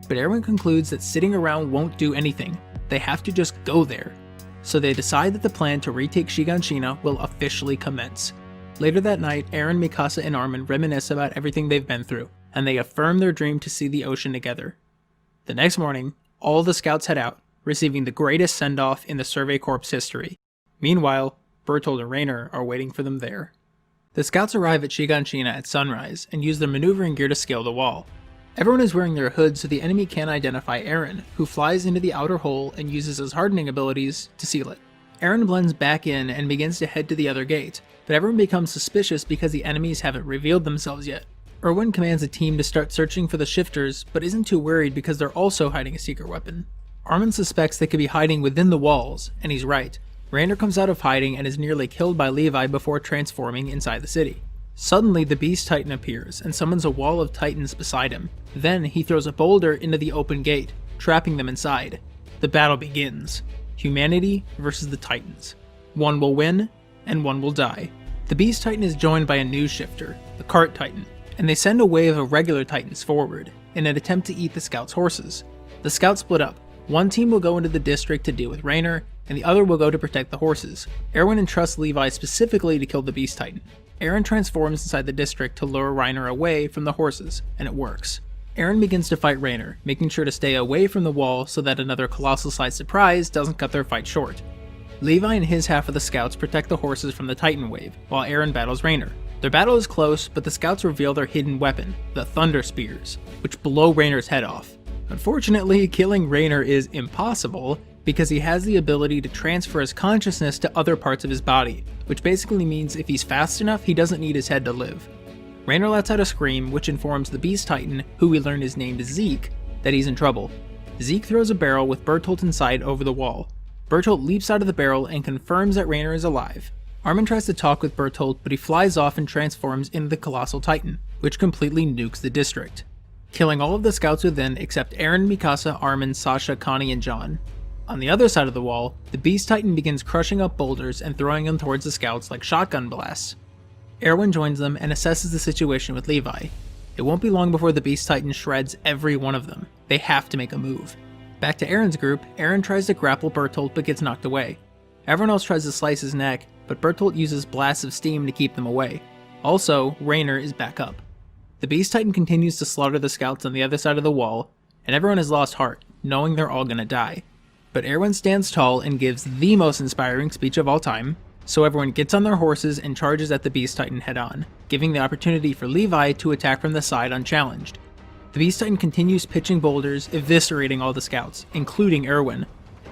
But everyone concludes that sitting around won't do anything. They have to just go there. So they decide that the plan to retake Shinganshina will officially commence. Later that night, Aaron, Mikasa, and Armin reminisce about everything they've been through, and they affirm their dream to see the ocean together. The next morning, all the scouts head out, receiving the greatest send-off in the Survey Corps history. Meanwhile, Bertold and Rainer are waiting for them there. The scouts arrive at Shinganshina at sunrise and use their maneuvering gear to scale the wall. Everyone is wearing their hoods so the enemy can't identify Aaron, who flies into the outer hole and uses his hardening abilities to seal it. Aaron blends back in and begins to head to the other gate, but everyone becomes suspicious because the enemies haven't revealed themselves yet. Erwin commands a team to start searching for the shifters, but isn't too worried because they're also hiding a secret weapon. Armin suspects they could be hiding within the walls, and he's right. Rainer comes out of hiding and is nearly killed by Levi before transforming inside the city. Suddenly, the Beast Titan appears and summons a wall of Titans beside him. Then, he throws a boulder into the open gate, trapping them inside. The battle begins. Humanity versus the Titans. One will win, and one will die. The Beast Titan is joined by a new shifter, the Cart Titan, and they send a wave of regular Titans forward, in an attempt to eat the scouts' horses. The scouts split up. One team will go into the district to deal with Rainer, and the other will go to protect the horses. Erwin entrusts Levi specifically to kill the Beast Titan. Aaron transforms inside the district to lure Rainer away from the horses, and it works. Aaron begins to fight Rainer, making sure to stay away from the wall so that another colossal-sized surprise doesn't cut their fight short. Levi and his half of the scouts protect the horses from the Titan wave, while Aaron battles Rainer. Their battle is close, but the scouts reveal their hidden weapon, the Thunder Spears, which blow Rainer's head off. Unfortunately, killing Rainer is impossible because he has the ability to transfer his consciousness to other parts of his body, which basically means if he's fast enough, he doesn't need his head to live. Rainer lets out a scream, which informs the Beast Titan, who we learn is named Zeke, that he's in trouble. Zeke throws a barrel with Bertolt inside over the wall. Bertolt leaps out of the barrel and confirms that Rainer is alive. Armin tries to talk with Bertolt, but he flies off and transforms into the Colossal Titan, which completely nukes the district, killing all of the scouts within except Aaron, Mikasa, Armin, Sasha, Connie, and John. On the other side of the wall, the Beast Titan begins crushing up boulders and throwing them towards the scouts like shotgun blasts. Erwin joins them and assesses the situation with Levi. It won't be long before the Beast Titan shreds every one of them. They have to make a move. Back to Aaron's group, Aaron tries to grapple Bertolt but gets knocked away. Everyone else tries to slice his neck, but Bertolt uses blasts of steam to keep them away. Also, Rainer is back up. The Beast Titan continues to slaughter the scouts on the other side of the wall, and everyone has lost heart, knowing they're all gonna die. But Erwin stands tall and gives the most inspiring speech of all time, so everyone gets on their horses and charges at the Beast Titan head-on, giving the opportunity for Levi to attack from the side unchallenged. The Beast Titan continues pitching boulders, eviscerating all the scouts, including Erwin,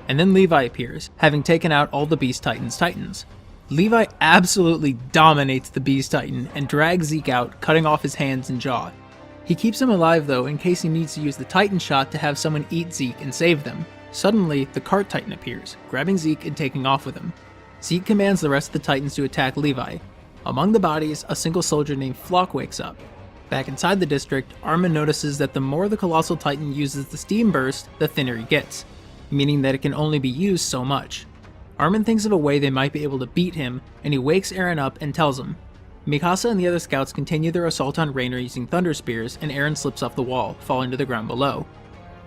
and then Levi appears, having taken out all the Beast Titan's titans. Levi absolutely dominates the Beast Titan and drags Zeke out, cutting off his hands and jaw. He keeps him alive though in case he needs to use the Titan shot to have someone eat Zeke and save them. Suddenly, the Cart Titan appears, grabbing Zeke and taking off with him. Zeke commands the rest of the Titans to attack Levi. Among the bodies, a single soldier named Flock wakes up. Back inside the district, Armin notices that the more the Colossal Titan uses the steam burst, the thinner he gets, meaning that it can only be used so much. Armin thinks of a way they might be able to beat him, and he wakes Aaron up and tells him, Mikasa and the other scouts continue their assault on Raynor using thunder spears, and Eren slips off the wall, falling to the ground below.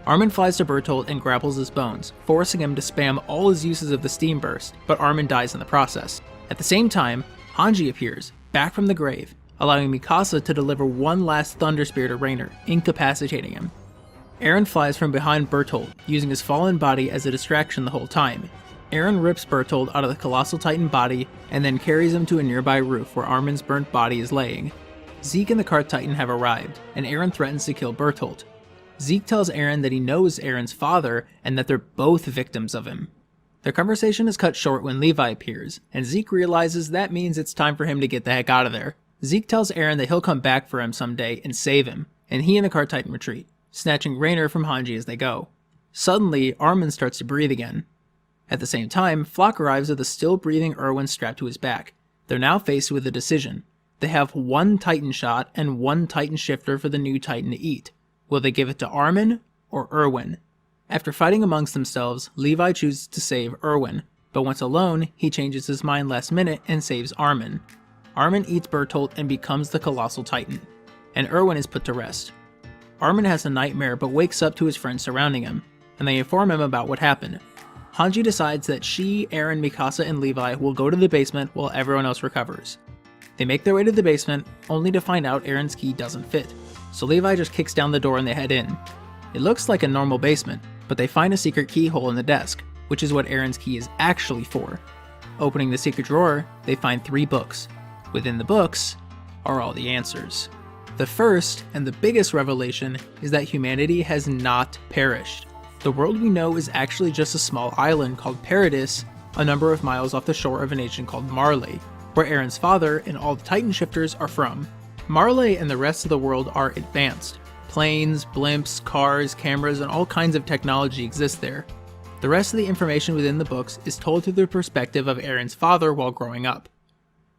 Armin flies to Bertolt and grapples his bones, forcing him to spam all his uses of the steam burst, but Armin dies in the process. At the same time, Hanji appears, back from the grave, allowing Mikasa to deliver one last thunder spear to Raynor, incapacitating him. Eren flies from behind Bertolt, using his fallen body as a distraction the whole time. Eren rips Bertolt out of the Colossal Titan body and then carries him to a nearby roof where Armin's burnt body is laying. Zeke and the Cart Titan have arrived, and Eren threatens to kill Bertolt. Zeke tells Eren that he knows Eren's father and that they're both victims of him. Their conversation is cut short when Levi appears, and Zeke realizes that means it's time for him to get the heck out of there. Zeke tells Eren that he'll come back for him someday and save him, and he and the Cart Titan retreat, snatching Raynor from Hanji as they go. Suddenly, Armin starts to breathe again. At the same time, Flock arrives with a still-breathing Erwin strapped to his back. They're now faced with a decision. They have one Titan shot and one Titan shifter for the new Titan to eat. Will they give it to Armin or Erwin? After fighting amongst themselves, Levi chooses to save Erwin, but once alone, he changes his mind last minute and saves Armin. Armin eats Bertolt and becomes the Colossal Titan, and Erwin is put to rest. Armin has a nightmare but wakes up to his friends surrounding him, and they inform him about what happened. Hanji decides that she, Eren, Mikasa, and Levi will go to the basement while everyone else recovers. They make their way to the basement, only to find out Eren's key doesn't fit, so Levi just kicks down the door and they head in. It looks like a normal basement, but they find a secret keyhole in the desk, which is what Eren's key is actually for. Opening the secret drawer, they find 3 books. Within the books are all the answers. The first, and the biggest revelation, is that humanity has not perished. The world we know is actually just a small island called Paradis, a number of miles off the shore of a nation called Marley, where Eren's father and all the Titan shifters are from. Marley and the rest of the world are advanced. Planes, blimps, cars, cameras, and all kinds of technology exist there. The rest of the information within the books is told through the perspective of Eren's father while growing up.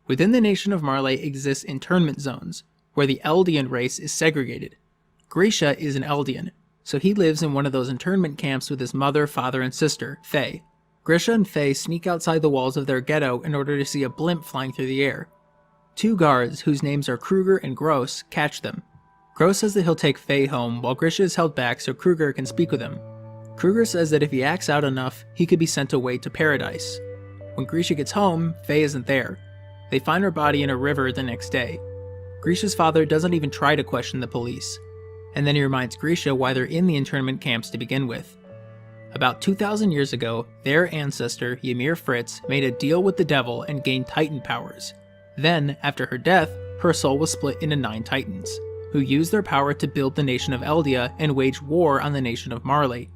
Within the nation of Marley exists internment zones, where the Eldian race is segregated. Grisha is an Eldian, so he lives in one of those internment camps with his mother, father, and sister, Faye. Grisha and Faye sneak outside the walls of their ghetto in order to see a blimp flying through the air. 2 guards, whose names are Kruger and Gross, catch them. Gross says that he'll take Faye home, while Grisha is held back so Kruger can speak with him. Kruger says that if he acts out enough, he could be sent away to Paradise. When Grisha gets home, Faye isn't there. They find her body in a river the next day. Grisha's father doesn't even try to question the police, and then he reminds Grisha why they're in the internment camps to begin with. About 2,000 years ago, their ancestor, Ymir Fritz, made a deal with the devil and gained Titan powers. Then, after her death, her soul was split into 9 Titans, who used their power to build the nation of Eldia and wage war on the nation of Marley.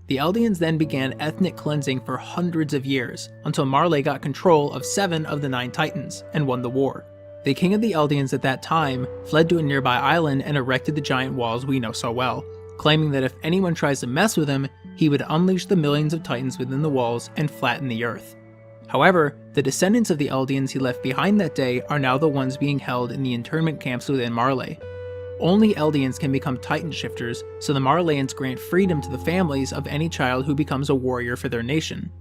The Eldians then began ethnic cleansing for hundreds of years, until Marley got control of 7 of the 9 Titans and won the war. The king of the Eldians at that time fled to a nearby island and erected the giant walls we know so well, claiming that if anyone tries to mess with him, he would unleash the millions of Titans within the walls and flatten the earth. However, the descendants of the Eldians he left behind that day are now the ones being held in the internment camps within Marley. Only Eldians can become Titan shifters, so the Marleyans grant freedom to the families of any child who becomes a warrior for their nation.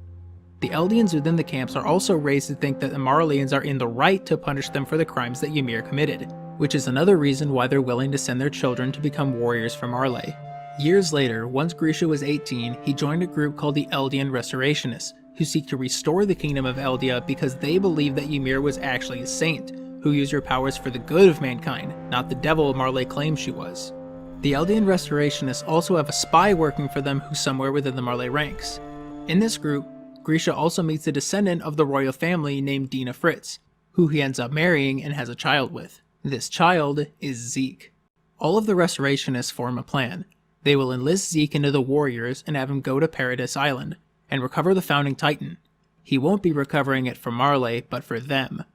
The Eldians within the camps are also raised to think that the Marleyans are in the right to punish them for the crimes that Ymir committed, which is another reason why they're willing to send their children to become warriors for Marley. Years later, once Grisha was 18, he joined a group called the Eldian Restorationists, who seek to restore the kingdom of Eldia because they believe that Ymir was actually a saint, who used her powers for the good of mankind, not the devil Marley claims she was. The Eldian Restorationists also have a spy working for them who's somewhere within the Marley ranks. In this group, Grisha also meets a descendant of the royal family named Dina Fritz, who he ends up marrying and has a child with. This child is Zeke. All of the Restorationists form a plan. They will enlist Zeke into the warriors and have him go to Paradis Island, and recover the founding Titan. He won't be recovering it for Marley, but for them.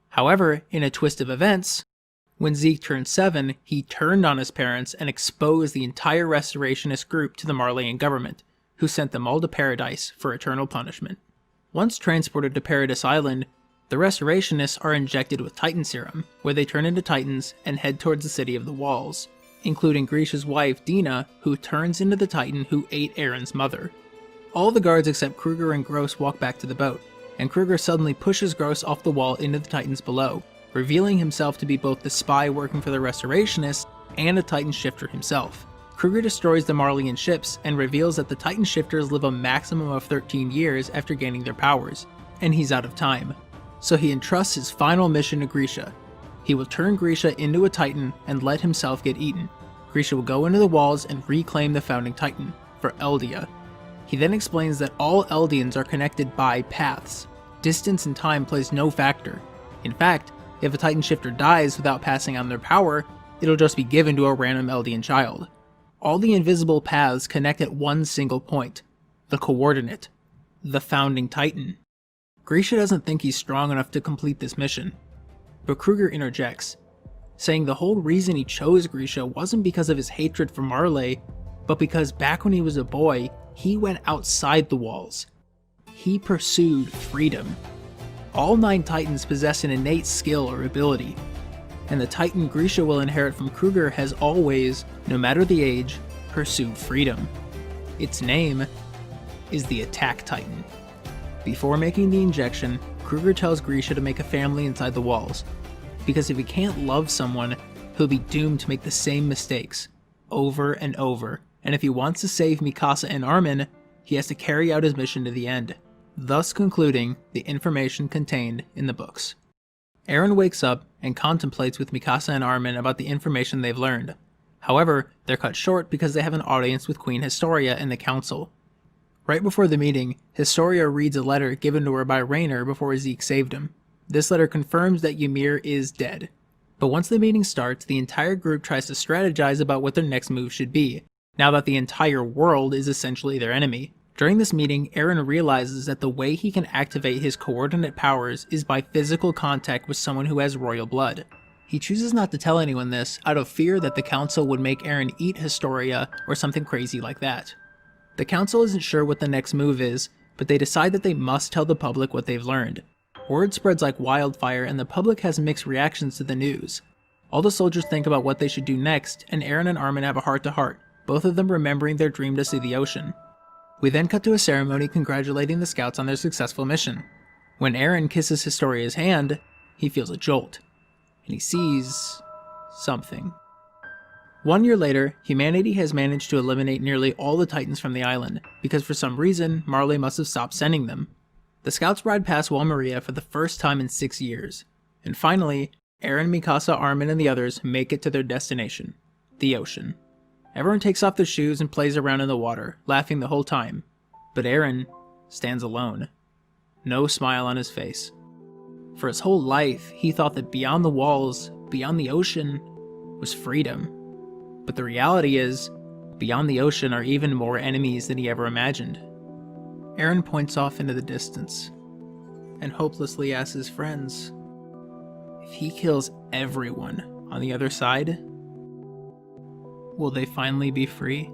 However, in a twist of events, when Zeke turned 7, he turned on his parents and exposed the entire Restorationist group to the Marleyan government, who sent them all to Paradise for eternal punishment. Once transported to Paradis Island, the Restorationists are injected with Titan serum, where they turn into Titans and head towards the City of the Walls, including Grisha's wife, Dina, who turns into the Titan who ate Eren's mother. All the guards except Kruger and Gross walk back to the boat, and Kruger suddenly pushes Gross off the wall into the Titans below, revealing himself to be both the spy working for the Restorationists and a Titan shifter himself. Kruger destroys the Marleyan ships and reveals that the Titan shifters live a maximum of 13 years after gaining their powers, and he's out of time. So he entrusts his final mission to Grisha. He will turn Grisha into a Titan and let himself get eaten. Grisha will go into the walls and reclaim the founding Titan, for Eldia. He then explains that all Eldians are connected by paths. Distance and time plays no factor. In fact, if a Titan shifter dies without passing on their power, it'll just be given to a random Eldian child. All the invisible paths connect at one single point, the coordinate, the founding Titan. Grisha doesn't think he's strong enough to complete this mission, but Kruger interjects, saying the whole reason he chose Grisha wasn't because of his hatred for Marley, but because back when he was a boy, he went outside the walls. He pursued freedom. All 9 Titans possess an innate skill or ability, and the Titan Grisha will inherit from Kruger has always, no matter the age, pursued freedom. Its name is the Attack Titan. Before making the injection, Kruger tells Grisha to make a family inside the walls, because if he can't love someone, he'll be doomed to make the same mistakes, over and over, and if he wants to save Mikasa and Armin, he has to carry out his mission to the end, thus concluding the information contained in the books. Eren wakes up and contemplates with Mikasa and Armin about the information they've learned. However, they're cut short because they have an audience with Queen Historia and the Council. Right before the meeting, Historia reads a letter given to her by Rainer before Zeke saved him. This letter confirms that Ymir is dead. But once the meeting starts, the entire group tries to strategize about what their next move should be, now that the entire world is essentially their enemy. During this meeting, Eren realizes that the way he can activate his coordinate powers is by physical contact with someone who has royal blood. He chooses not to tell anyone this out of fear that the Council would make Eren eat Historia or something crazy like that. The Council isn't sure what the next move is, but they decide that they must tell the public what they've learned. Word spreads like wildfire and the public has mixed reactions to the news. All the soldiers think about what they should do next, and Eren and Armin have a heart-to-heart, both of them remembering their dream to see the ocean. We then cut to a ceremony congratulating the scouts on their successful mission. When Eren kisses Historia's hand, he feels a jolt, and he sees something. 1 year later, humanity has managed to eliminate nearly all the Titans from the island, because for some reason, Marley must have stopped sending them. The scouts ride past Wall Maria for the first time in 6 years, and finally, Eren, Mikasa, Armin, and the others make it to their destination, the ocean. Everyone takes off their shoes and plays around in the water, laughing the whole time, but Eren stands alone. No smile on his face. For his whole life, he thought that beyond the walls, beyond the ocean, was freedom. But the reality is, beyond the ocean are even more enemies than he ever imagined. Eren points off into the distance, and hopelessly asks his friends, if he kills everyone on the other side, will they finally be free?